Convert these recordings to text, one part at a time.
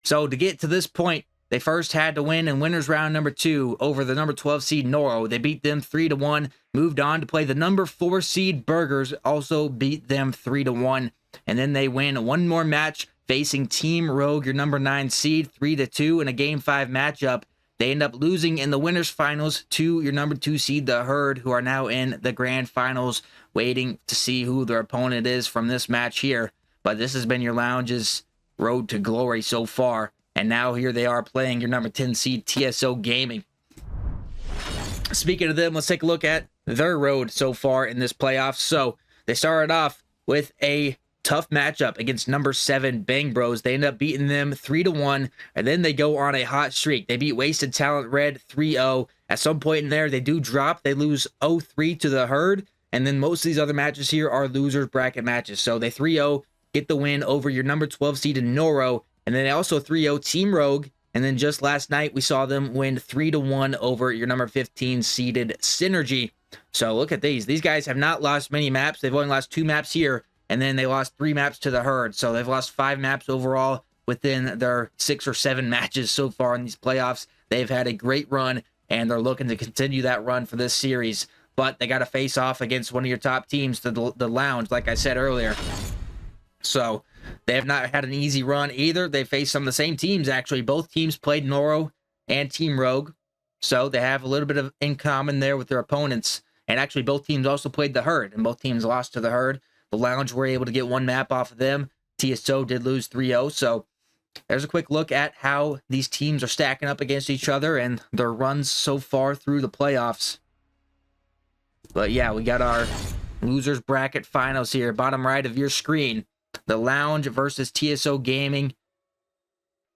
So to get to this point, they first had to win in winners round number 2 over the number 12 seed Noro. They beat them 3-1, moved on to play the number 4 seed Burgers, also beat them 3-1. And then they win one more match facing Team Rogue, your number 9 seed, 3-2 in a Game 5 matchup. They end up losing in the winners finals to your number 2 seed, the Herd, who are now in the grand finals, waiting to see who their opponent is from this match here. But this has been your Lounge's road to glory so far. And now here they are playing your number 10 seed, TSO Gaming. Speaking of them, let's take a look at their road so far in this playoff. So they started off with a tough matchup against number 7 Bang Bros. They end up beating them 3-1, and then they go on a hot streak. They beat Wasted Talent Red 3-0. At some point in there, they do drop. They lose 0-3 to the Herd, and then most of these other matches here are losers bracket matches. So they 3-0, get the win over your number 12 seed in Noro, and then they also 3-0 Team Rogue, and then just last night we saw them win 3-1 over your number 15 seeded Synergy. So look at these. These guys have not lost many maps. They've only lost 2 maps here, and then they lost 3 maps to the Herd. So they've lost 5 maps overall within their 6 or 7 matches so far in these playoffs. They've had a great run, and they're looking to continue that run for this series. But they got to face off against one of your top teams, the Lounge, like I said earlier. So they have not had an easy run either. They faced some of the same teams, actually. Both teams played Noro and Team Rogue. So they have a little bit of in common there with their opponents. And actually, both teams also played the Herd, and both teams lost to the Herd. The Lounge were able to get 1 map off of them. TSO did lose 3-0. So there's a quick look at how these teams are stacking up against each other and their runs so far through the playoffs. But yeah, we got our losers bracket finals here. Bottom right of your screen. The Lounge versus TSO Gaming.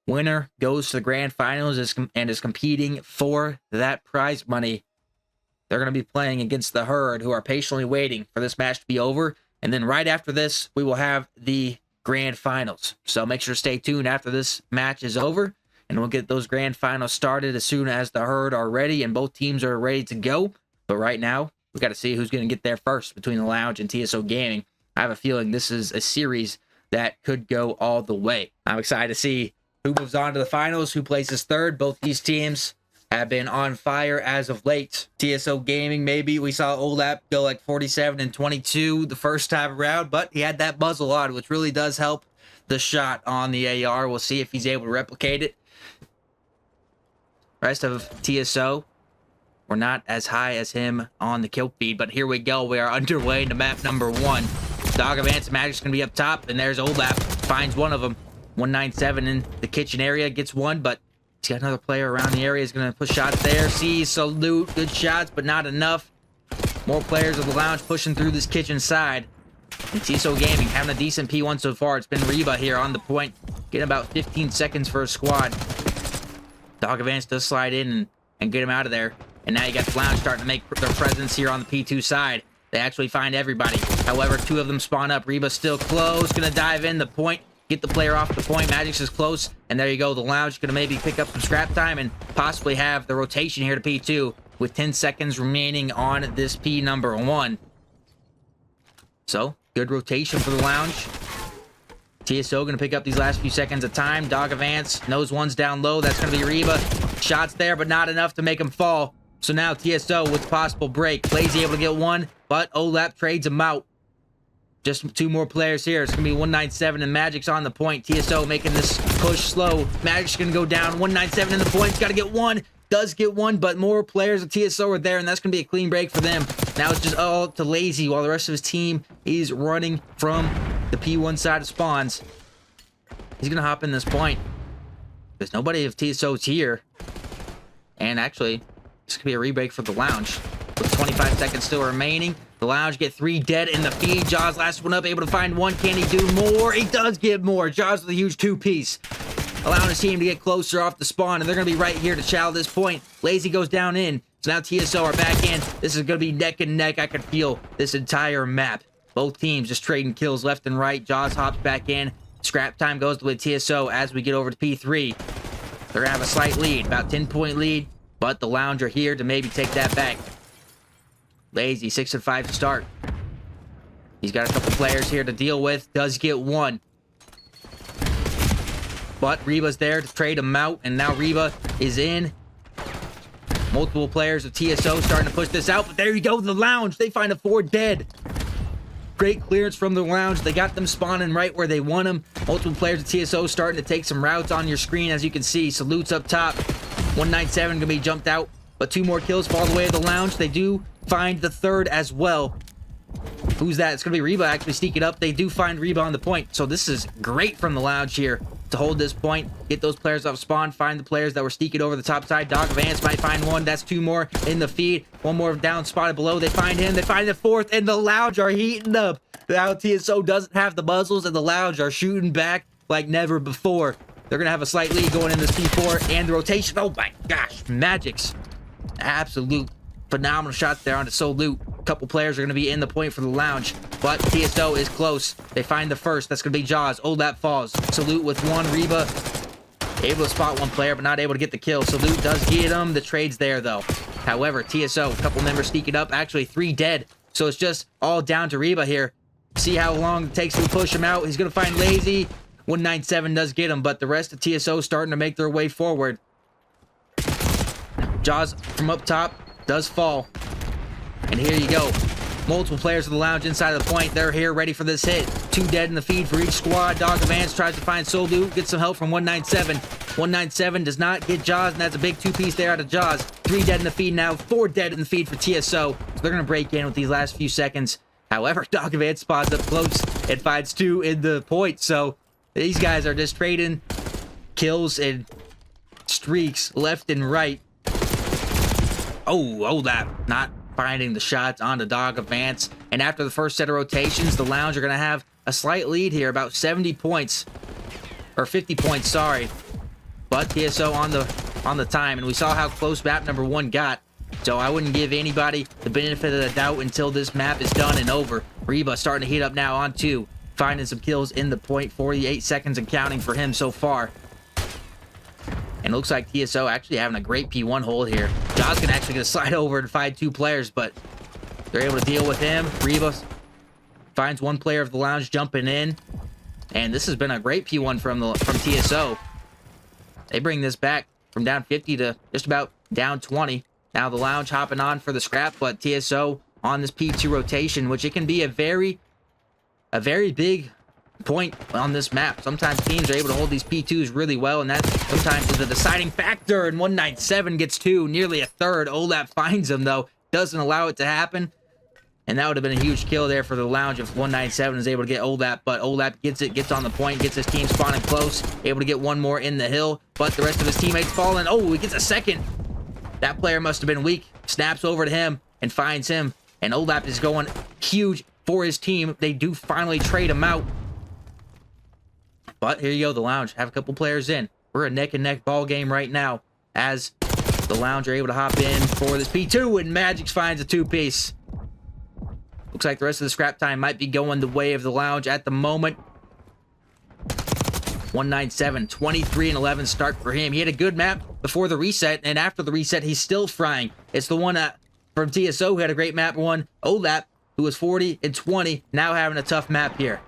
Winner goes to the grand finals and is competing for that prize money. They're going to be playing against the Herd, who are patiently waiting for this match to be over. And then right after this, we will have the grand finals. So make sure to stay tuned after this match is over, and we'll get those grand finals started as soon as the Herd are ready and both teams are ready to go. But right now, we got to see who's going to get there first between the Lounge and TSO Gaming. I have a feeling this is a series that could go all the way. I'm excited to see who moves on to the finals, who places third. Both these teams have been on fire as of late. TSO Gaming, maybe we saw Olap go like 47-22 the first time around, but he had that muzzle on, which really does help the shot on the AR. We'll see if he's able to replicate it. Rest of TSO, we're not as high as him on the kill feed, but here we go. We are underway into map number 1. Dog Advance Magic's going to be up top, and there's Olap. Finds one of them. 197 in the kitchen area, gets one, but he's got another player around the area. He's going to push shots there. See, salute, good shots, but not enough. More players of the Lounge pushing through this kitchen side. And TSO Gaming having a decent P1 so far. It's been Reba here on the point, getting about 15 seconds for a squad. Dog Advance does slide in and get him out of there. And now you got the Lounge starting to make their presence here on the P2 side. They actually find everybody. However, 2 of them spawn up. Reba's still close. Going to dive in the point. Get the player off the point. Magic's is close. And there you go. The Lounge going to maybe pick up some scrap time and possibly have the rotation here to P2 with 10 seconds remaining on this P number 1. So, good rotation for the Lounge. TSO going to pick up these last few seconds of time. Dog Advance knows one's down low. That's going to be Reba. Shots there, but not enough to make him fall. So now TSO with possible break. Lazy able to get one, but Olap trades him out. Just 2 more players here. It's going to be 197 and Magic's on the point. TSO making this push slow. Magic's going to go down. 197 in the point. He's got to get one. Does get one, but more players of TSO are there, and that's going to be a clean break for them. Now it's just all to Lazy while the rest of his team is running from the P1 side of spawns. He's going to hop in this point. There's nobody of TSO's here. And actually, this could be a rebreak for the Lounge. With 25 seconds still remaining, the Lounge get 3 dead in the feed. Jaws last one up, able to find 1. Can he do more? He does get more. Jaws with a huge 2-piece. Allowing his team to get closer off the spawn, and they're going to be right here to chow this point. Lazy goes down in, so now TSO are back in. This is going to be neck and neck. I can feel this entire map. Both teams just trading kills left and right. Jaws hops back in. Scrap time goes with TSO as we get over to P3. They're going to have a slight lead, about 10-point lead, but the Lounge are here to maybe take that back. Lazy, 6-5 to start. He's got a couple players here to deal with. Does get one. but Reba's there to trade him out, and now Reba is in. Multiple players of TSO starting to push this out, but there you go, the lounge. They find a 4 dead. Great clearance from the lounge. They got them spawning right where they want them. Multiple players of TSO starting to take some routes on your screen, as you can see. Salutes up top. 197 gonna be jumped out, but 2 more kills fall the way of the lounge. They do find the 3rd as well. Who's that? It's gonna be Reba actually sneaking up. They do find Reba on the point, so this is great from the lounge here to hold this point, get those players off spawn, find the players that were sneaking over the top side. Dog of Ants might find one. That's 2 more in the feed. 1 more down spotted below. They find him. They find the 4th, and the lounge are heating up. Now TSO doesn't have the muzzles, and the lounge are shooting back like never before. They're gonna have a slight lead going in this P4 and the rotation. Oh my gosh, Magic's absolute phenomenal shots there on the Salute. A couple players are going to be in the point for the lounge, but TSO is close. They find the 1st. That's going to be Jaws. Olap falls. Salute with 1. Reba able to spot 1 player, but not able to get the kill. Salute does get him. The trade's there, though. However, TSO, a couple members sneaking up. Actually, 3 dead. So it's just all down to Reba here. See how long it takes to push him out. He's going to find Lazy. 197 does get him, but the rest of TSO starting to make their way forward. Jaws from up top does fall. And here you go. Multiple players of the lounge inside of the point. They're here ready for this hit. 2 dead in the feed for each squad. Dog of Ants tries to find Soldu. Gets some help from 197. 197 does not get Jaws, and that's a big 2-piece there out of Jaws. 3 dead in the feed now. 4 dead in the feed for TSO. So they're going to break in with these last few seconds. However, Dog of Ants spots up close and finds 2 in the point. So these guys are just trading kills and streaks left and right. Oh, that not finding the shots on the Dog of Ants. And after the first set of rotations, the lounge are going to have a slight lead here, about 70 points. Or 50 points, sorry. But TSO on the time, and we saw how close map number 1 got. So I wouldn't give anybody the benefit of the doubt until this map is done and over. Reba starting to heat up now on 2. Finding some kills in the point. 48 seconds and counting for him so far. And it looks like TSO actually having a great P1 hold here. Jaws can actually get slide over and find 2 players, but they're able to deal with him. Reba finds 1 player of the lounge jumping in. And this has been a great P1 from TSO. They bring this back from down 50 to just about down 20. Now the lounge hopping on for the scrap, but TSO on this P2 rotation, which it can be a very big point on this map. Sometimes teams are able to hold these P2s really well, and that sometimes is the deciding factor. And 197 gets 2, nearly a 3rd. Olap finds him, though. Doesn't allow it to happen. And that would have been a huge kill there for the lounge if 197 is able to get Olap. But Olap gets it, gets on the point, gets his team spawning close, able to get 1 more in the hill. But the rest of his teammates falling. Oh, he gets a 2nd. That player must have been weak. Snaps over to him and finds him. And Olap is going huge for his team. They do finally trade him out. But here you go, the lounge have a couple players in. We're a neck-and-neck ball game right now as the lounge are able to hop in for this P2, and Magix finds a 2-piece. Looks like the rest of the scrap time might be going the way of the lounge at the moment. 197, 23 and 11 start for him. He had a good map before the reset, and after the reset, he's still frying. It's the one from TSO who had a great map one. Olap, who was 40 and 20, now having a tough map here.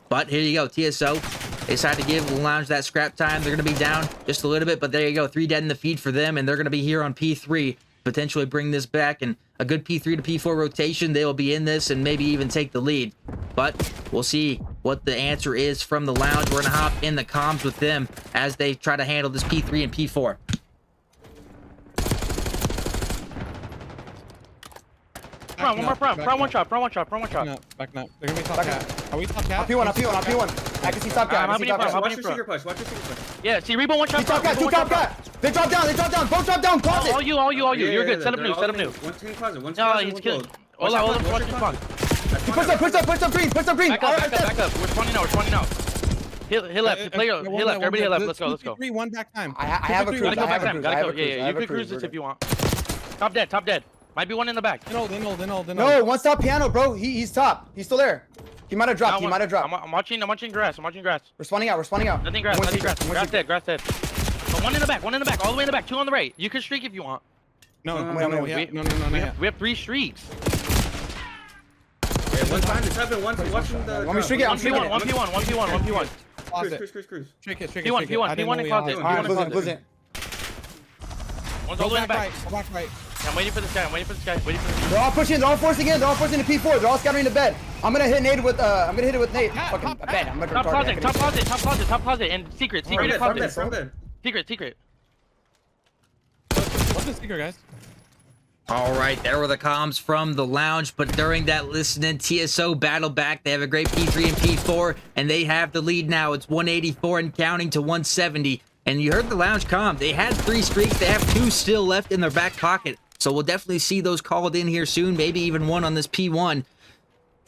But here you go, TSO. They decided to give the lounge that scrap time. They're going to be down just a little bit, but there you go. 3 dead in the feed for them, and they're going to be here on P3. Potentially bring this back, and a good P3 to P4 rotation. They will be in this and maybe even take the lead. But we'll see what the answer is from the lounge. We're going to hop in the comms with them as they try to handle this P3 and P4. Front, one more front. Front one shot. Front one shot. Front one shot. Back up. They're gonna be top cat. Are we top cat? On P1, on P1, on P1. I can see top cat. I can see top cat. Watch your secret push. Watch your secret push. Yeah, see Rebo one shot. Top cat, 2 top cat. They drop down. They drop down. Both drop down. Closet. All you. You're good. Set up new. Set up new. One's in closet. One's No, he's killing. Hold on. Watch your spawn. Push up green. Back up. We're 20 now. Hit left. Play left. Everybody hit left. Let's go. 3-1 back time. I have a cruise. Gotta go back time. Gotta go. Yeah. You can cruise this if you want. Top dead. Might be one in the back. They know. No, one's top piano, bro. He's top. He's still there. He might have dropped. I'm watching grass. We're spawning out. Nothing grass. Grass dead. Oh, one in the back. All the way in the back. 2 on the right. You can streak if you want. No. We have 3 streaks. Yeah, one's behind the top and one's watching the. Let me streak it. I'm streaking it. 1v1. Closet. Cruise. Trick it. P1, I didn't know P1 in we closet. all- All right, P1 in close it. One's Go all the way in the back back. right. Go back right. I'm waiting for this guy. Waiting for this They're all pushing. They're all forcing in. They're all forcing the P4. They're all scattering the bed. I'm gonna hit Nate with. I'm gonna hit it with Nate. Top, Fucking top, bed. I'm gonna Top target. closet, top closet, and secret closet. Secret. What's the secret, guys? All right, there were the comms from the lounge, but during that listening, TSO battle back. They have a great P3 and P4, and they have the lead now. It's 184 and counting to 170. And you heard the lounge comm. They had 3 streaks. They have 2 still left in their back pocket. So we'll definitely see those called in here soon, maybe even 1 on this P1.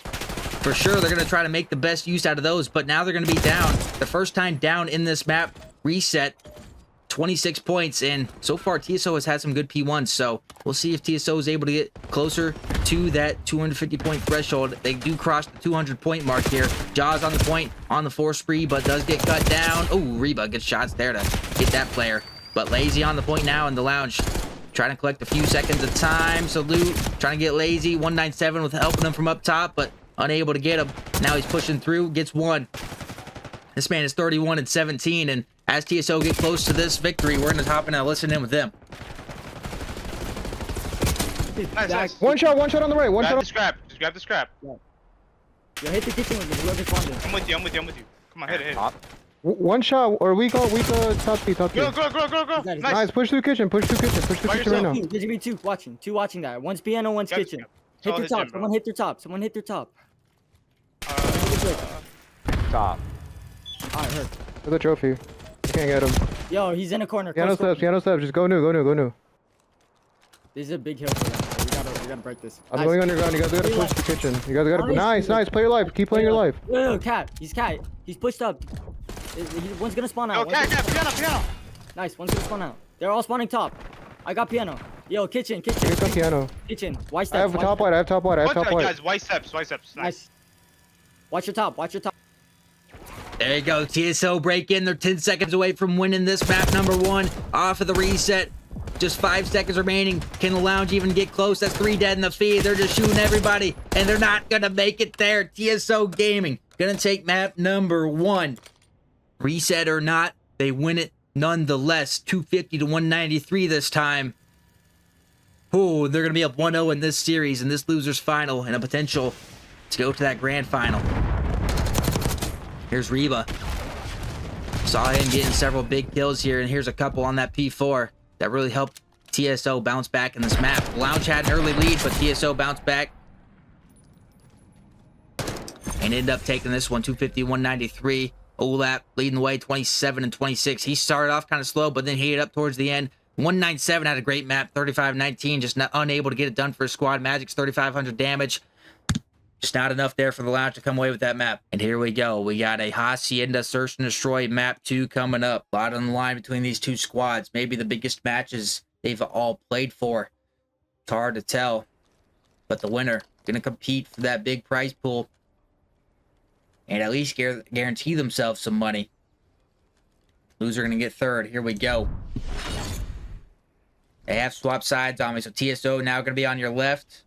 For sure, they're going to try to make the best use out of those, but now they're going to be down. The first time down in this map, reset, 26 points, and so far TSO has had some good P1s, so we'll see if TSO is able to get closer to that 250 point threshold. They do cross the 200 point mark here. Jaws on the point on the 4 spree, but does get cut down. Oh, Reba, good shots there to get that player, but Lazy on the point now in the lounge, trying to collect a few seconds of time. Salute, trying to get Lazy. 197 with helping him from up top, but unable to get him. Now he's pushing through, gets 1. This man is 31 and 17, and as TSO get close to this victory, we're going to hop in and listen in with them. Nice. One shot on the right. One Grab shot. the scrap. Just grab the scrap. Yo, hit the kitchen with me. Whoever's finding. I'm with you. Come on, hit it. One shot, or we go top speed. Go. Nice. Nice. Push through kitchen right now. There's gonna be 2 watching. 2 watching that. One's piano, one's Got kitchen. it. Hit All their his top. gym, bro. Someone hit their top. Stop. Alright, hurt. For the trophy. I can't get him. Yo, he's in a corner. Piano Close steps. Just go new. This is a big hill for them. We gotta break this. I'm going underground. You guys gotta push the kitchen. You guys gotta. Nice. Play your life. Keep playing your life. Yo, cat. He's pushed up. One's gonna spawn out. Yo, piano. Nice. One's gonna spawn out. They're all spawning top. I got piano. Yo, kitchen. Here comes piano. Kitchen. Why I steps? have top white. Guys, white steps. Nice. Nice. Watch your top. There you go. TSO break in. They're 10 seconds away from winning this map number 1 off of the reset. Just 5 seconds remaining. Can the lounge even get close? That's 3 dead in the feed. They're just shooting everybody, and they're not going to make it there. TSO Gaming going to take map number 1. Reset or not, they win it nonetheless. 250 to 193 this time. Oh, they're going to be up 1-0 in this series, in this loser's final, and a potential to go to that grand final. Here's Reba. Saw him getting several big kills here, and here's a couple on that P4 that really helped TSO bounce back in this map. Lounge had an early lead, but TSO bounced back and ended up taking this one, 250-193. Olap leading the way, 27 and 26. He started off kind of slow, but then heated up towards the end. 197 had a great map, 35-19, just not unable to get it done for his squad. Magic's 3,500 damage. Just not enough there for the lounge to come away with that map. And here we go. We got a Hacienda Search and Destroy map 2 coming up. A lot on the line between these 2 squads. Maybe the biggest matches they've all played for. It's hard to tell. But the winner going to compete for that big prize pool. And at least guarantee themselves some money. Loser going to get 3rd. Here we go. They have swapped sides on me. So TSO now going to be on your left.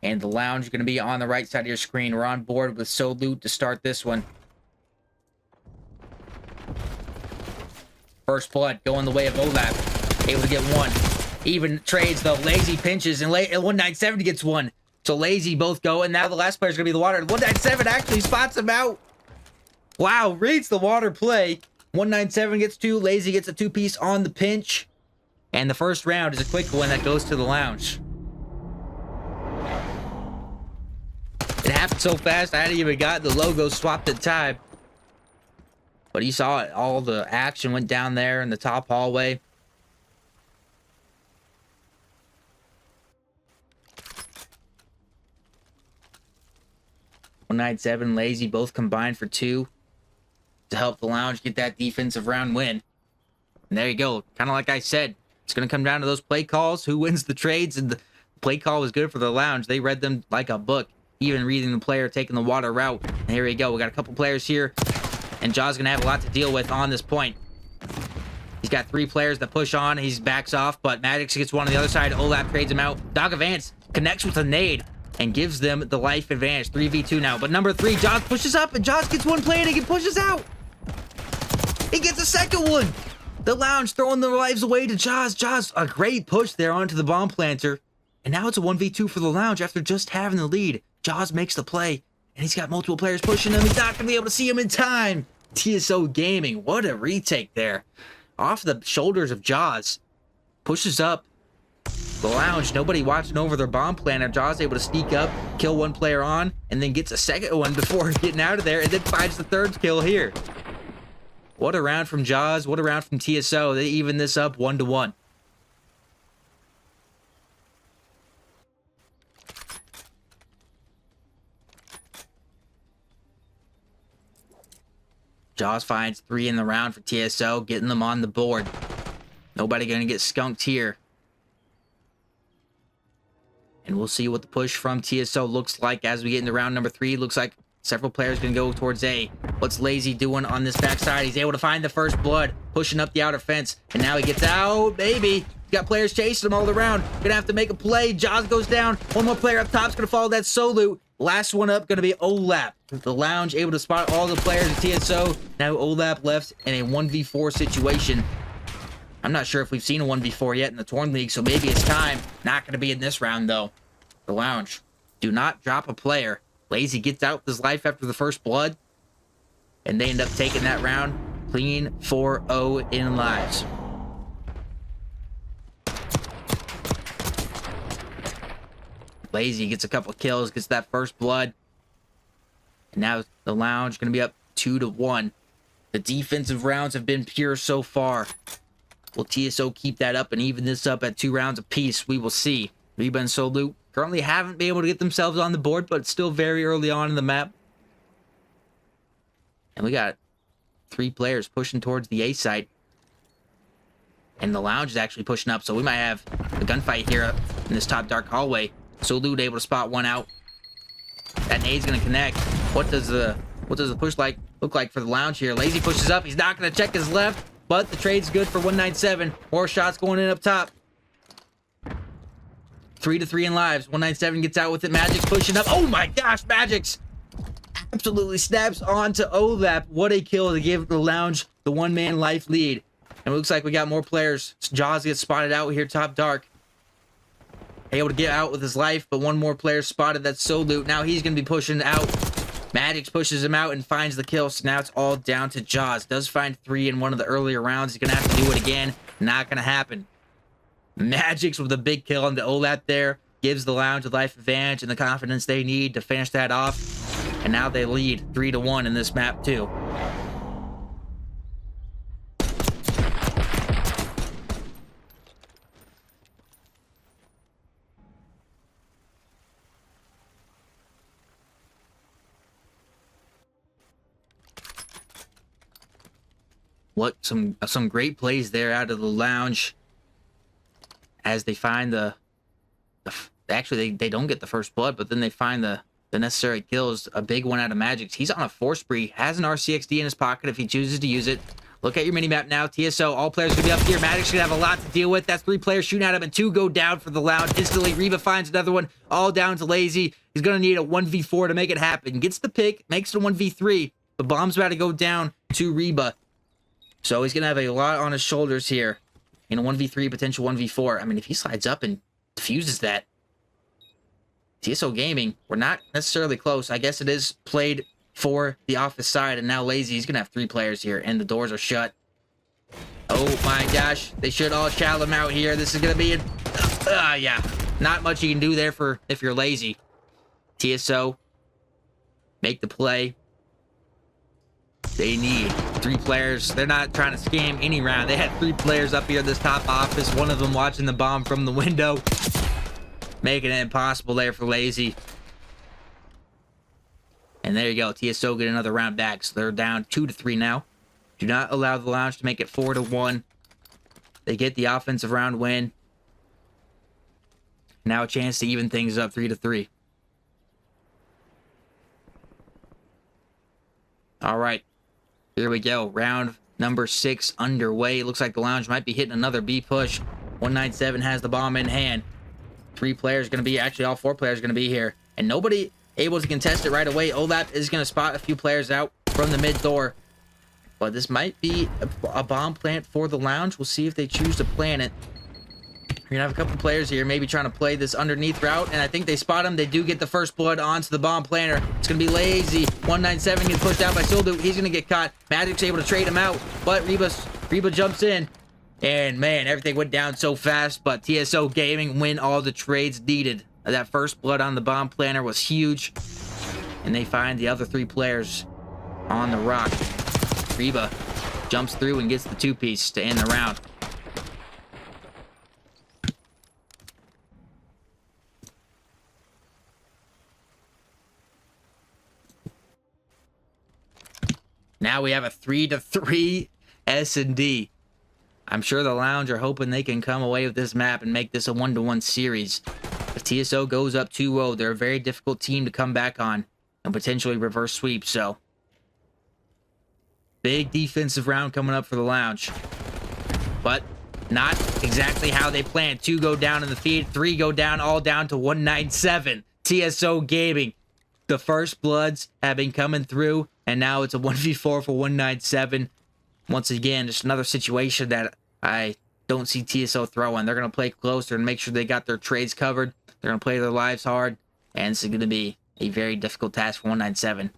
And the lounge is going to be on the right side of your screen. We're on board with Salute to start this one. First blood going the way of Olap. Able to get 1. Even trades though. Lazy pinches and 197 gets 1. So Lazy both go. And now the last player is going to be the water. 197 actually spots him out. Wow. Reads the water play. 197 gets 2. Lazy gets a 2-piece on the pinch. And the first round is a quick one that goes to the lounge. It happened so fast, I hadn't even got the logo swapped in time. But you saw it. All the action went down there in the top hallway. $197, Lazy, both combined for 2 to help the lounge get that defensive round win. And there you go. Kind of like I said, it's going to come down to those play calls. Who wins the trades? And the play call was good for the lounge. They read them like a book. Even reading the player taking the water route. And here we go. We got a couple players here. And Jaw's going to have a lot to deal with on this point. He's got 3 players that push on. He backs off. But Magix gets 1 on the other side. Olap trades him out. Dog Advance connects with a nade. and gives them the life advantage. 3v2 now. But number 3, Jaws pushes up, and Jaws gets one play and he pushes out. He gets a second one. The Lounge throwing their lives away to Jaws. Jaws, a great push there onto the bomb planter. And now it's a 1v2 for the Lounge after just having the lead. Jaws makes the play, and he's got multiple players pushing him. He's not going to be able to see him in time. TSO Gaming, what a retake there. Off the shoulders of Jaws. Pushes up. The Lounge, nobody watching over their bomb planter. Jaws able to sneak up, kill one player on, and then gets a second one before getting out of there, and then finds the third kill here. What a round from Jaws. What a round from TSO. They even this up 1-1. Jaws finds 3 in the round for TSO, getting them on the board. Nobody going to get skunked here. And we'll see what the push from TSO looks like as we get into round number 3. Looks like several players going to go towards A. What's Lazy doing on this backside? He's able to find the first blood, pushing up the outer fence. And now he gets out, baby. He's got players chasing him all around. Going to have to make a play. Jaws goes down. One more player up top is going to follow that solo. Last one up going to be Olap. The Lounge able to spot all the players at TSO. Now Olap left in a 1v4 situation. I'm not sure if we've seen a 1v4 yet in the Torn League, so maybe it's time. Not going to be in this round, though. The Lounge, do not drop a player. Lazy gets out with his life after the first blood, and they end up taking that round clean 4-0 in lives. Lazy gets a couple of kills, gets that first blood. And now the Lounge going to be up 2-1. The defensive rounds have been pure so far. Will TSO keep that up and even this up at 2 rounds apiece? We will see. Reba and Solu currently haven't been able to get themselves on the board, but it's still very early on in the map. And we got 3 players pushing towards the A site. And the Lounge is actually pushing up, so we might have a gunfight here in this top dark hallway. Solu able to spot one out. That nade's gonna connect. What does the push look like for the Lounge here? Lazy pushes up. He's not gonna check his left, but the trade's good for 197. More shots going in up top. 3-3 in lives. 197 gets out with it. Magic's pushing up. Oh my gosh, Magic's absolutely snaps onto Olap. What a kill to give the Lounge the 1-man life lead. And it looks like we got more players. Jaws gets spotted out here top dark. Able to get out with his life, but one more player spotted. That's Solu. Now he's going to be pushing out. Magix pushes him out and finds the kill. So now it's all down to Jaws. Does find 3 in one of the earlier rounds. He's going to have to do it again. Not going to happen. Magix with a big kill on the Olap there. Gives the Lounge the life advantage and the confidence they need to finish that off. And now they lead 3-1 in this map too. What some great plays there out of the Lounge as they find actually they don't get the first blood, but then they find the necessary kills. A big one out of Magix. He's on a 4 spree, has an RCXD in his pocket if he chooses to use it. Look at your mini-map now. TSO, all players gonna be up here. Magic's gonna have a lot to deal with. That's 3 players shooting at him and 2 go down for the Lounge. Instantly, Reba finds another one, all down to Lazy. He's gonna need a 1v4 to make it happen. Gets the pick, makes it a 1v3. The bomb's about to go down to Reba. So he's going to have a lot on his shoulders here in a 1v3, potential 1v4. I mean, if he slides up and defuses that, TSO Gaming, we're not necessarily close. I guess it is played for the office side, and now Lazy, he's going to have 3 players here, and the doors are shut. Oh my gosh, they should all shout him out here. This is going to be, yeah, not much you can do there for if you're Lazy. TSO, make the play. They need 3 players. They're not trying to scam any round. They had 3 players up here in this top office. One of them watching the bomb from the window. Making it impossible there for Lazy. And there you go. TSO get another round back. So they're down 2-3 now. Do not allow the Lounge to make it 4-1. They get the offensive round win. Now a chance to even things up 3-3. All right. Here we go. Round number 6 underway. Looks like the Lounge might be hitting another B push. 197 has the bomb in hand. 3 players going to be, actually all 4 players going to be here. and nobody able to contest it right away. Olap is going to spot a few players out from the mid door. But this might be a bomb plant for the lounge. We'll see if they choose to plant it. You're going to have a couple players here maybe trying to play this underneath route, and I think they spot him. They do get the first blood onto the bomb planter. It's going to be Lazy. 197 gets pushed out by Soldu. He's going to get caught. Magic's able to trade him out, but Reba jumps in. And man, everything went down so fast, but TSO Gaming win all the trades needed. That first blood on the bomb planter was huge. And they find the other 3 players on the rock. Reba jumps through and gets the 2-piece to end the round. Now we have a 3-3 S&D. I'm sure the lounge are hoping they can come away with this map and make this a 1-1 series. If TSO goes up 2-0, they're a very difficult team to come back on and potentially reverse sweep, so big defensive round coming up for the lounge. But not exactly how they planned. 2 go down in the feed, 3 go down, all down to 197. TSO Gaming. The first bloods have been coming through, and now it's a 1v4 for 197. Once again, just another situation that I don't see TSO throwing. They're going to play closer and make sure they got their trades covered. They're going to play their lives hard, and it's going to be a very difficult task for 197.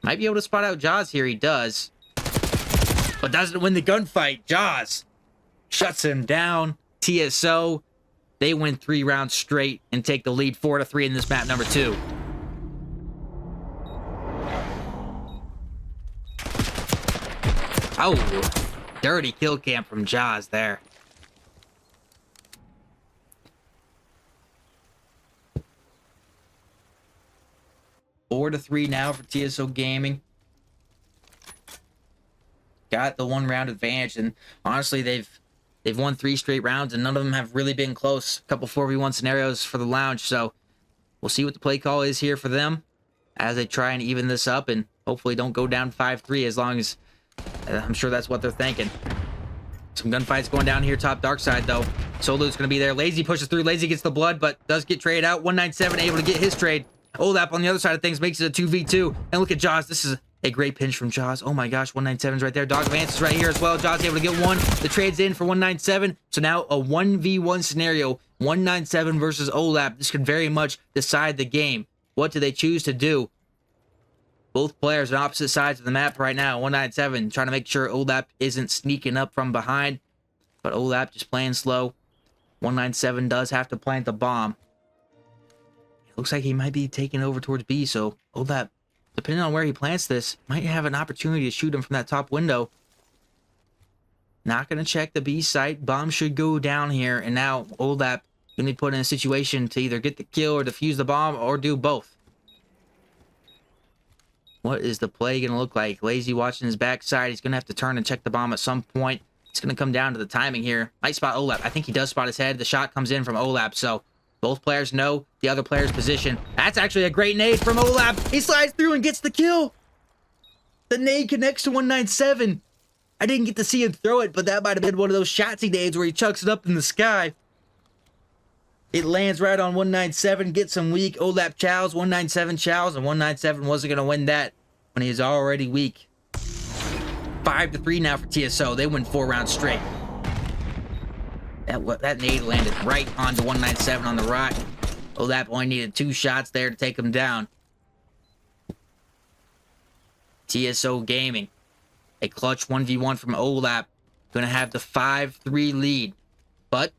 Might be able to spot out Jaws here. He does. But doesn't win the gunfight. Jaws shuts him down. TSO, they win 3 rounds straight and take the lead 4-3 in this map number 2. Oh, dirty kill cam from Jaws there. Four to 3 now for TSO Gaming. Got the 1 round advantage, and honestly, they've won 3 straight rounds, and none of them have really been close. A couple 4v1 scenarios for the lounge, so we'll see what the play call is here for them as they try and even this up and hopefully don't go down 5-3, as long as I'm sure that's what they're thinking. Some gunfights going down here top dark side though. Solo's gonna be there. Lazy pushes through. Lazy gets the blood, but does get traded out. 197 able to get his trade. Olap on the other side of things makes it a 2v2. And look at Jaws. This is a great pinch from Jaws. Oh my gosh, 197's right there. Dog Vance is right here as well. Jaws able to get 1. The trade's in for 197. So now a 1v1 scenario. 197 versus Olap. This could very much decide the game. What do they choose to do? Both players on opposite sides of the map right now. 197 trying to make sure Olap isn't sneaking up from behind. But Olap just playing slow. 197 does have to plant the bomb. It looks like he might be taking over towards B. So Olap, depending on where he plants this, might have an opportunity to shoot him from that top window. Not going to check the B site. Bomb should go down here. And now Olap going to be put in a situation to either get the kill or defuse the bomb or do both. What is the play going to look like? Lazy watching his backside. He's going to have to turn and check the bomb at some point. It's going to come down to the timing here. Might spot Olap. I think he does spot his head. The shot comes in from Olap, so both players know the other player's position. That's actually a great nade from Olap. He slides through and gets the kill. The nade connects to 197. I didn't get to see him throw it, but that might have been one of those shotsy nades where he chucks it up in the sky. It lands right on 197, gets him weak. Olap chows, 197 chows, and 197 wasn't going to win that when he was already weak. 5-3 now for TSO. They win 4 rounds straight. That nade landed right onto 197 on the rock. Olap only needed 2 shots there to take him down. TSO Gaming. A clutch 1v1 from Olap. Going to have the 5-3 lead. But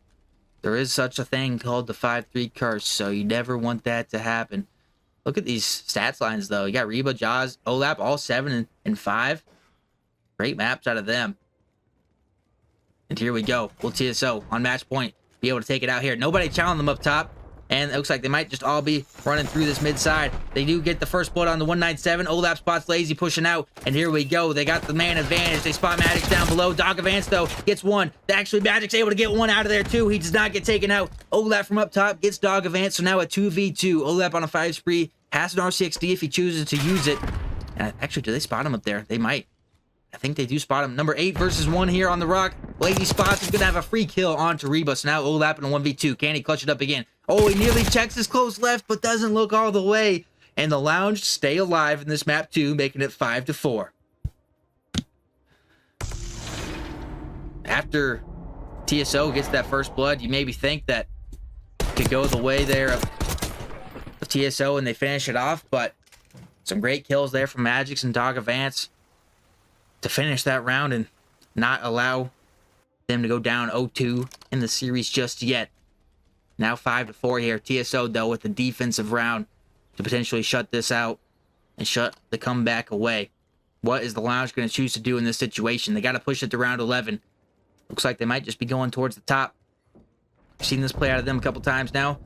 there is such a thing called the 5-3 curse, so you never want that to happen. Look at these stats lines, though. You got Reba, Jaws, Olap, all 7 and 5. Great maps out of them. And here we go. Will TSO on match point be able to take it out here? Nobody challenging them up top. And it looks like they might just all be running through this mid side. They do get the first blood on the 197. Olap spots Lazy pushing out. And here we go. They got the man advantage. They spot Maddox down below. Dog Advance, though, gets 1. Actually, Magic's able to get 1 out of there, too. He does not get taken out. Olap from up top gets Dog Advance. So now a 2v2. Olap on a 5 spree. Has an RCXD if he chooses to use it. Actually, do they spot him up there? They might. I think they do spot him. Number 8 versus 1 here on the rock. Lazy spots. He's going to have a free kill onto Reba. So now Olap in a 1v2. Can he clutch it up again? Oh, he nearly checks his close left, but doesn't look all the way. And the Lounge stay alive in this map too, making it 5-4. After TSO gets that first blood, you maybe think that it could go the way there of TSO and they finish it off, but some great kills there from Magix and Dog Advance to finish that round and not allow them to go down 0-2 in the series just yet. Now 5-4 here. TSO, though, with the defensive round to potentially shut this out and shut the comeback away. What is the Lounge going to choose to do in this situation? They got to push it to round 11. Looks like they might just be going towards the top. I've seen this play out of them a couple times now.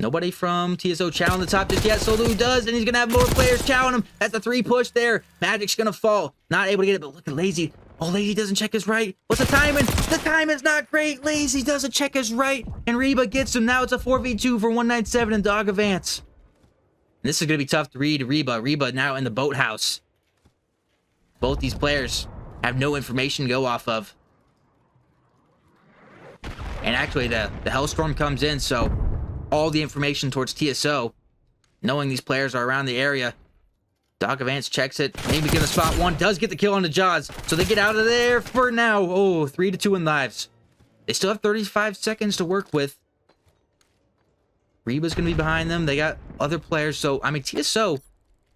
Nobody from TSO chowing the top just yet. Solu does, and he's going to have more players chowing him. That's a 3 push there. Magic's going to fall. Not able to get it, but look at Lazy. Oh, Lazy doesn't check his right. What's the timing? The timing's not great. Lazy doesn't check his right, and Reba gets him. Now it's a 4v2 for 197 and Dog Advance. And this is going to be tough to read. Reba now in the boathouse. Both these players have no information to go off of. And actually, the Hellstorm comes in, so all the information towards TSO, knowing these players are around the area. Dog Advance checks it, maybe gonna spot one, does get the kill on the Jaws, so they get out of there for now. Oh, 3-2 in lives. They still have 35 seconds to work with. Reba's gonna be behind them. They got other players, so I mean TSO,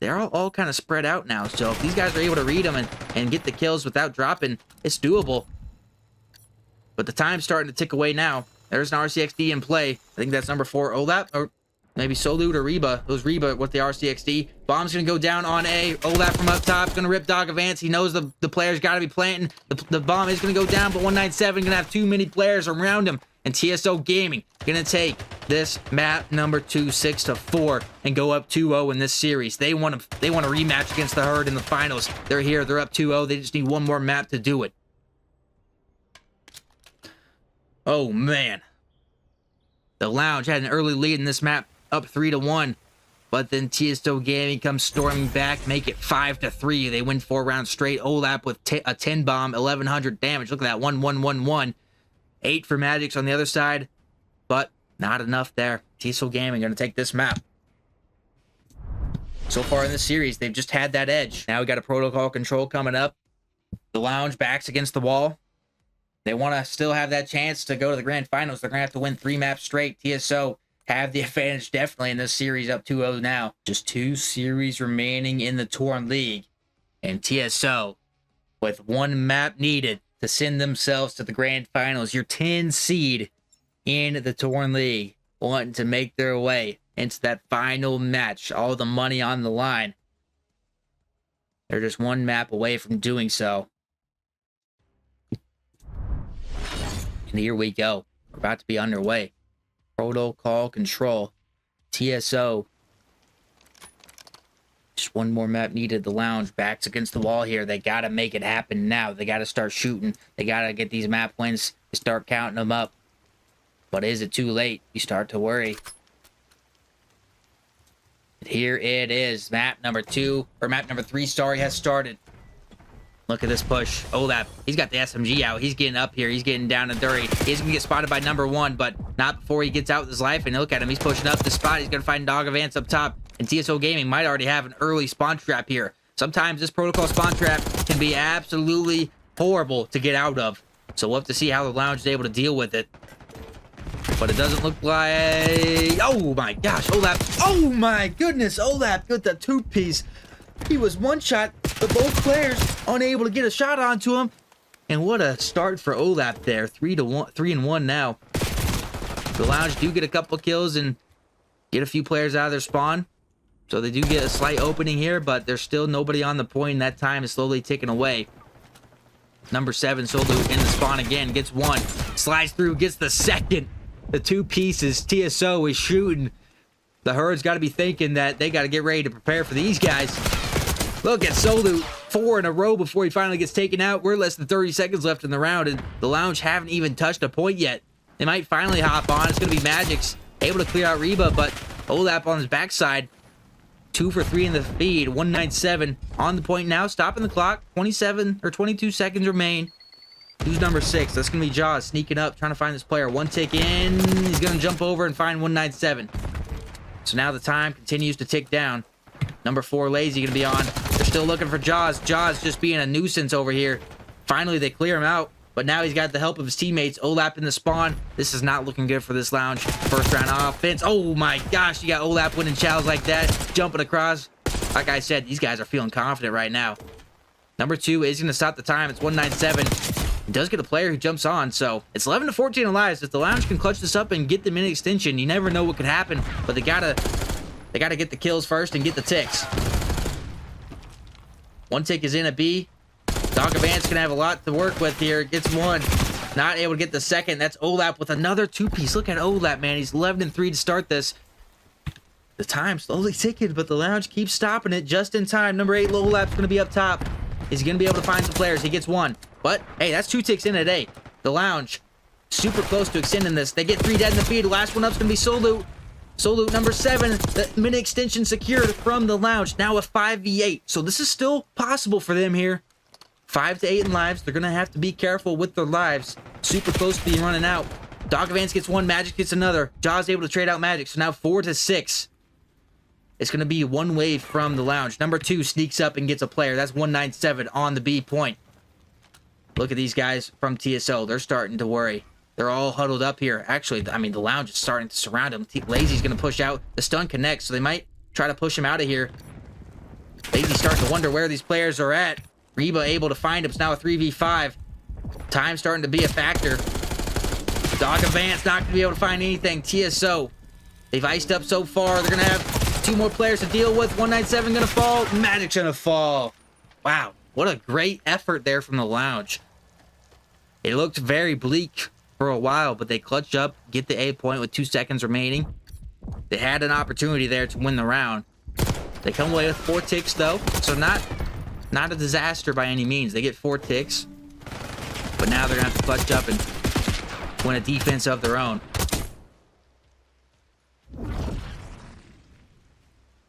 they're all kind of spread out now. So if these guys are able to read them and get the kills without dropping, it's doable. But the time's starting to tick away now. There's an RCXD in play. I think that's number 4. Olap, or maybe Solu or Reba. It was Reba with the RCXD. Bomb's going to go down on A. Olap from up top is going to rip Dog Advance. He knows the player's got to be planting. The bomb is going to go down, but 197 going to have too many players around him. And TSO Gaming going to take this map number 2, 6-4, and go up 2-0 in this series. They want a rematch against the Herd in the finals. They're here. They're up 2-0. They just need one more map to do it. Oh, man. The Lounge had an early lead in this map, up 3-1. But then TSO Gaming comes storming back, make it 5-3. They win 4 rounds straight. Olap with a 10 bomb, 1100 damage. Look at that, 1-1-1-1. 8 for Magix on the other side, but not enough there. TSO Gaming going to take this map. So far in this series, they've just had that edge. Now we got a protocol control coming up. The Lounge backs against the wall. They want to still have that chance to go to the grand finals. They're going to have to win 3 maps straight. TSO have the advantage definitely in this series, up 2-0 now. Just 2 series remaining in the Torn League. And TSO, with 1 map needed to send themselves to the grand finals, your 10 seed in the Torn League, wanting to make their way into that final match. All the money on the line. They're just 1 map away from doing so. And here we go. We're about to be underway. Protocol control. TSO. Just 1 more map needed. The Lounge backs against the wall here. They got to make it happen now. They got to start shooting. They got to get these map wins to start counting them up. But is it too late? You start to worry. Here it is. Map number 2, or map number 3, sorry, has started. Look at this push. Olap, he's got the SMG out. He's getting up here. He's getting down and dirty. He's going to get spotted by number 1, but not before he gets out with his life. And look at him. He's pushing up the spot. He's going to find Dog Advance up top. And TSO Gaming might already have an early spawn trap here. Sometimes this protocol spawn trap can be absolutely horrible to get out of. So we'll have to see how the Lounge is able to deal with it. But it doesn't look like... Oh my gosh, Olap. Oh my goodness, Olap with the 2-piece. He was 1 shot, but both players unable to get a shot onto him. And what a start for Olap there. 3-1 now. The Lounge do get a couple kills and get a few players out of their spawn. So they do get a slight opening here, but there's still nobody on the point, and that time is slowly ticking away. Number 7, Solu in the spawn again, gets 1. Slides through, gets the 2nd. The 2 pieces. TSO is shooting. The Herd's got to be thinking that they got to get ready to prepare for these guys. Look at Solu, 4 in a row before he finally gets taken out. We're less than 30 seconds left in the round, and the Lounge haven't even touched a point yet. They might finally hop on. It's going to be Magix, able to clear out Reba, but Olap on his backside. 2 for 3 in the feed, 197 on the point now, stopping the clock. 27 or 22 seconds remain. Who's number 6? That's going to be Jaws sneaking up, trying to find this player. One tick in. He's going to jump over and find 197. So now the time continues to tick down. Number 4, Lazy, going to be on. They're still looking for Jaws. Jaws just being a nuisance over here. Finally, they clear him out. But now he's got the help of his teammates. Olap in the spawn. This is not looking good for this lounge. First round offense. Oh my gosh, you got Olap winning chows like that. Jumping across. Like I said, these guys are feeling confident right now. Number 2 is going to stop the time. It's 197. He does get a player who jumps on, so it's 11 to 14 alive. If the lounge can clutch this up and get them in extension, you never know what could happen. But they gotta get the kills first and get the ticks. One tick is in a B. Dog Advance can have a lot to work with here. Gets one. Not able to get the second. That's Olap with another 2-piece. Look at Olap, man. He's 11 and 3 to start this. The time slowly ticking, but the lounge keeps stopping it just in time. Number 8, Olap's going to be up top. He's going to be able to find some players. He gets one. But, hey, that's 2 ticks in a day. The lounge, super close to extending this. They get 3 dead in the feed. The last one up's going to be Solu. Solu, number 7. The mini extension secured from the lounge. Now a 5v8. So this is still possible for them here. 5 to 8 in lives. They're going to have to be careful with their lives. Super close to being running out. Dog Advance gets one. Magic gets another. Jaw's able to trade out Magic. So now 4 to 6. It's going to be one wave from the lounge. Number 2 sneaks up and gets a player. That's 197 on the B point. Look at these guys from TSO. They're starting to worry. They're all huddled up here. Actually, I mean, the lounge is starting to surround him. Lazy's going to push out. The stun connects, so they might try to push him out of here. Lazy's starting to wonder where these players are at. Reba able to find him. It's now a 3v5. Time starting to be a factor. Dog Advance not going to be able to find anything. TSO, they've iced up so far. They're going to have 2 more players to deal with. 197 going to fall. Magic's going to fall. Wow, what a great effort there from the lounge. It looked very bleak for a while, but they clutch up, get the A point with 2 seconds remaining. They had an opportunity there to win the round. They come away with 4 ticks, though, so not a disaster by any means. They get 4 ticks, but now they're going to have to clutch up and win a defense of their own.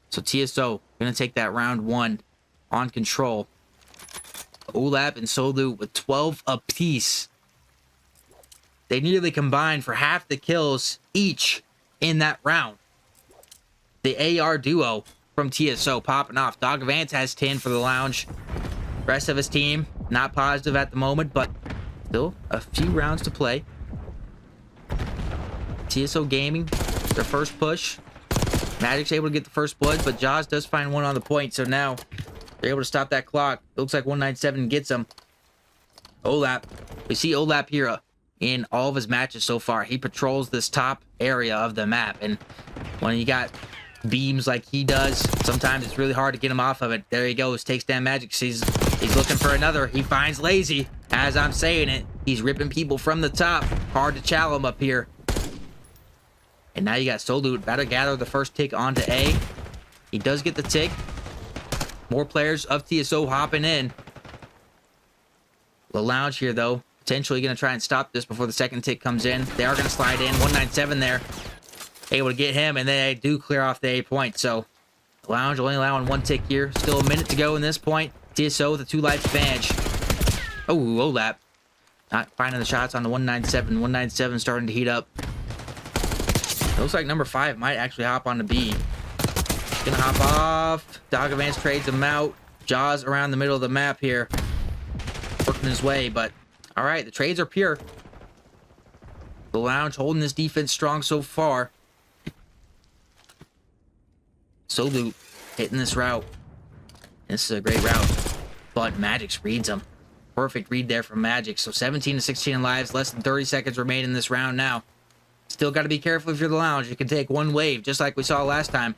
So TSO going to take that round 1 on control. Olap and Solu with 12 apiece. They nearly combined for half the kills each in that round. The AR duo from TSO popping off. Dog Advance has 10 for the lounge. Rest of his team, not positive at the moment, but still a few rounds to play. TSO Gaming, their first push. Magic's able to get the first blood, but Jaws does find one on the point, so now they're able to stop that clock. It looks like 197 gets him. Olap. We see Olap here in all of his matches so far. He patrols this top area of the map, and when you got beams like he does, sometimes it's really hard to get him off of it. There he goes, takes down Magic. He's looking for another. He finds Lazy. As I'm saying it, he's ripping people from the top. Hard to chow him up here. And now you got Solu about to gather the first tick onto A. He does get the tick. More players of TSO hopping in. The lounge here, though, potentially going to try and stop this before the second tick comes in. They are going to slide in. 197 there. Able to get him, and they do clear off the A point. So the lounge only allowing 1 tick here. Still a minute to go in this point. TSO with a 2 life advantage. Oh, Olap. Not finding the shots on the 197. 197 starting to heat up. Looks like number 5 might actually hop on the B. Gonna hop off. Dog Advance trades him out. Jaws around the middle of the map here. Working his way, but alright, the trades are pure. The lounge holding this defense strong so far. Solu hitting this route. This is a great route, but Magic's reads him. Perfect read there from Magic. So 17 to 16 lives, less than 30 seconds remain in this round now. Still got to be careful if you're the lounge. You can take one wave, just like we saw last time.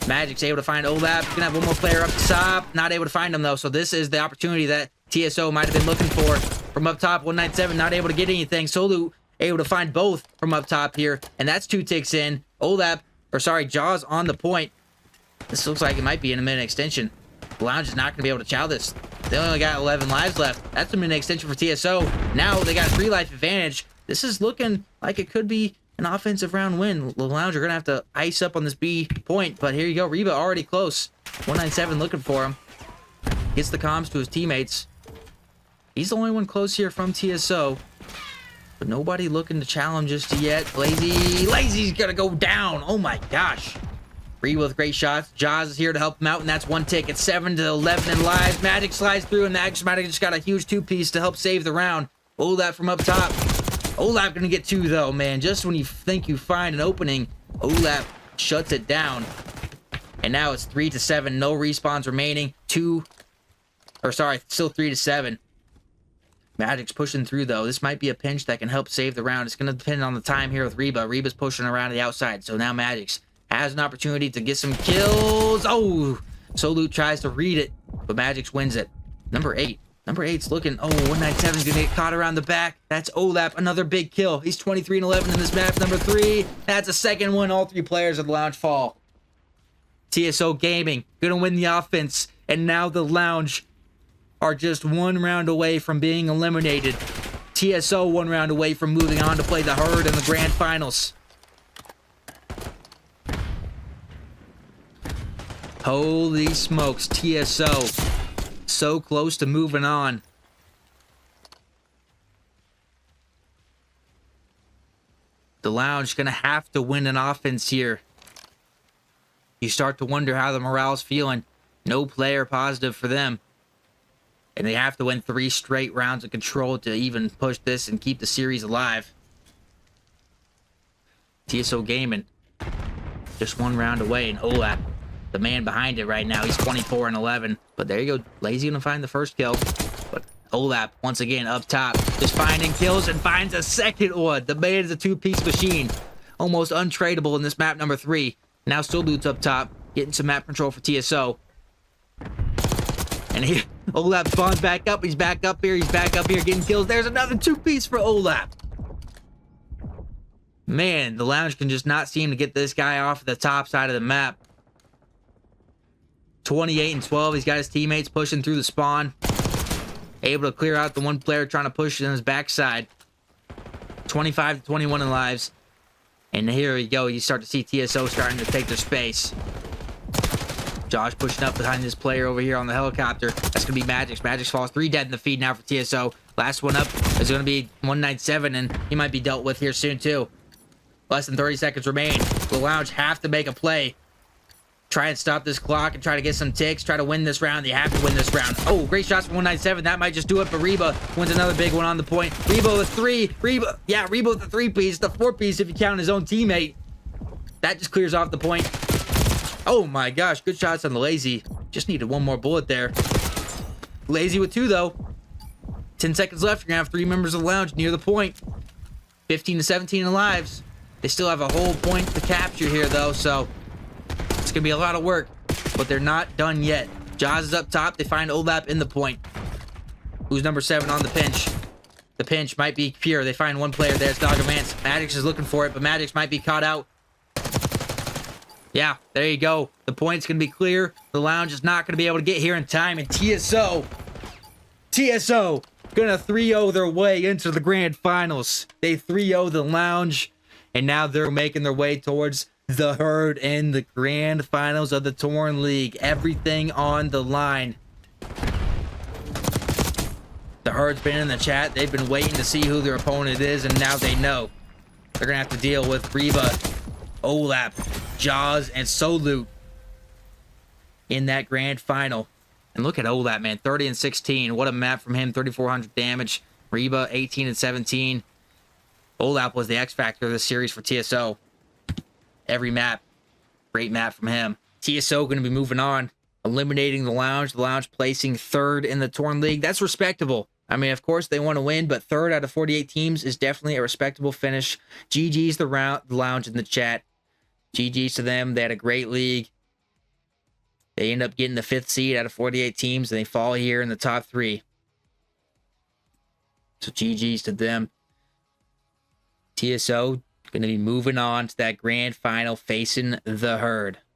Magic's able to find Olap. You can have one more player up top. Not able to find him, though. So this is the opportunity that TSO might have been looking for from up top. 197, not able to get anything. Solu able to find both from up top here. And that's 2 ticks in. Jaws on the point. This looks like it might be in a minute extension. The lounge is not going to be able to chow this. They only got 11 lives left. That's a minute extension for TSO. Now they got a 3 life advantage. This is looking like it could be an offensive round win. The lounge are going to have to ice up on this B point. But here you go. Reba already close. 197 looking for him. Gets the comms to his teammates. He's the only one close here from TSO. But nobody looking to challenge just yet. Lazy's gonna go down. Oh my gosh. Reba with great shots. Jaws is here to help him out, and that's one tick. It's 7-11 in lives. Magic slides through, and Magic just got a huge two-piece to help save the round. Olap from up top. Olap gonna get two, though, man. Just when you think you find an opening, Olap shuts it down. And now it's 3-7. No respawns remaining. Still 3-7. Magic's pushing through, though. This might be a pinch that can help save the round. It's going to depend on the time here with Reba. Reba's pushing around to the outside, so now Magic's has an opportunity to get some kills. Oh, Solute tries to read it, but Magic's wins it. Number 8. Number 8's looking. Oh, 197's going to get caught around the back. That's Olap, another big kill. He's 23-11 in this map. Number 3. That's a second one. All 3 players of the Lounge fall. TSO Gaming going to win the offense, and now the Lounge are just 1 round away from being eliminated. TSO 1 round away from moving on to play the Herd in the grand finals. Holy smokes, TSO so close to moving on. The Lounge gonna have to win an offense here. You start to wonder how the morale's feeling. No player positive for them. And they have to win 3 straight rounds of control to even push this and keep the series alive. TSO Gaming, just 1 round away, and Olap, the man behind it right now, he's 24-11. But there you go, Lazy gonna find the first kill. But Olap, once again, up top, just finding kills and finds a second one. The man is a 2-piece machine. Almost untradeable in this map number 3. Now Solute's up top, getting some map control for TSO. And Olap spawns back up. He's back up here. He's back up here getting kills. There's another 2-piece for Olap. Man, the Lounge can just not seem to get this guy off the top side of the map. 28-12. He's got his teammates pushing through the spawn. Able to clear out the 1 player trying to push in his backside. 25-21 in lives. And here we go. You start to see TSO starting to take their space. Josh pushing up behind this player over here on the helicopter. That's going to be Magic's. Magic's falls 3 dead in the feed now for TSO. Last one up is going to be 197, and he might be dealt with here soon, too. Less than 30 seconds remain. The Lounge have to make a play. Try and stop this clock and try to get some ticks. Try to win this round. They have to win this round. Oh, great shots from 197. That might just do it, but Reba wins another big one on the point. Reba with 3. Reba with the 3-piece. The 4-piece if you count his own teammate. That just clears off the point. Oh my gosh, good shots on the Lazy. Just needed 1 more bullet there. Lazy with 2, though. 10 seconds left. You're going to have 3 members of the Lounge near the point. 15-17 in lives. They still have a whole point to capture here, though, so it's going to be a lot of work. But they're not done yet. Jaws is up top. They find Olap in the point. Who's number 7 on the pinch? The pinch might be pure. They find 1 player there. It's Dogger Vance. Maddox is looking for it, but Maddox might be caught out. Yeah, there you go. The point's going to be clear. The Lounge is not going to be able to get here in time. And TSO going to 3-0 their way into the grand finals. They 3-0 the Lounge. And now they're making their way towards the Herd in the grand finals of the Torn League. Everything on the line. The Herd's been in the chat. They've been waiting to see who their opponent is. And now they know. They're going to have to deal with Reba, Olap, Jaws, and Solute in that grand final. And look at Olap, man. 30-16. What a map from him. 3,400 damage. Reba, 18-17. Olap was the X factor of this series for TSO. Every map. Great map from him. TSO going to be moving on. Eliminating the Lounge. The Lounge placing 3rd in the Torn League. That's respectable. I mean, of course, they want to win, but 3rd out of 48 teams is definitely a respectable finish. GG's the Lounge in the chat. GG's to them. They had a great league. They end up getting the 5th seed out of 48 teams, and they fall here in the top 3. So GG's to them. TSO going to be moving on to that grand final facing the Herd.